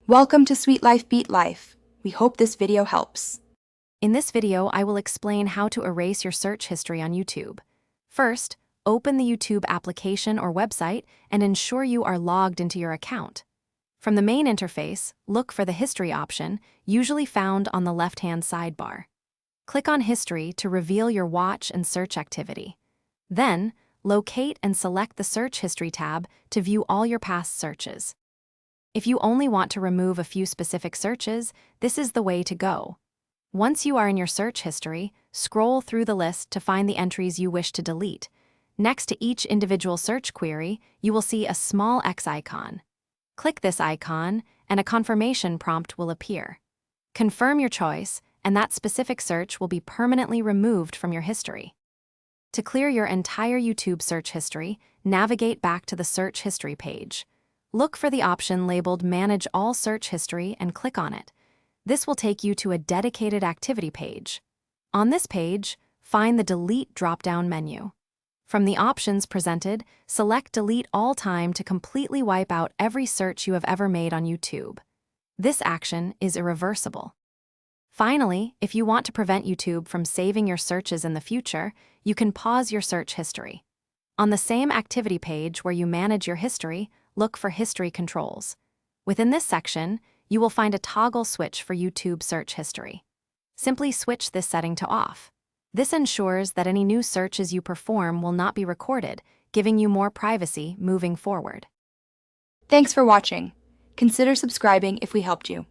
Welcome to Sweet Life Beat Life. We hope this video helps. In this video, I will explain how to erase your search history on YouTube. First, open the YouTube application or website and ensure you are logged into your account. From the main interface, look for the History option, usually found on the left-hand sidebar. Click on History to reveal your watch and search activity. Then, locate and select the Search History tab to view all your past searches. If you only want to remove a few specific searches, this is the way to go. Once you are in your search history, scroll through the list to find the entries you wish to delete. Next to each individual search query, you will see a small X icon. Click this icon, and a confirmation prompt will appear. Confirm your choice, and that specific search will be permanently removed from your history. To clear your entire YouTube search history, navigate back to the Search History page. Look for the option labeled Manage All Search History and click on it. This will take you to a dedicated activity page. On this page, find the Delete drop-down menu. From the options presented, select Delete All Time to completely wipe out every search you have ever made on YouTube. This action is irreversible. Finally, if you want to prevent YouTube from saving your searches in the future, you can pause your search history. On the same activity page where you manage your history, look for History Controls. Within this section, you will find a toggle switch for YouTube search history. Simply switch this setting to off. This ensures that any new searches you perform will not be recorded, giving you more privacy moving forward. Thanks for watching. Consider subscribing if we helped you.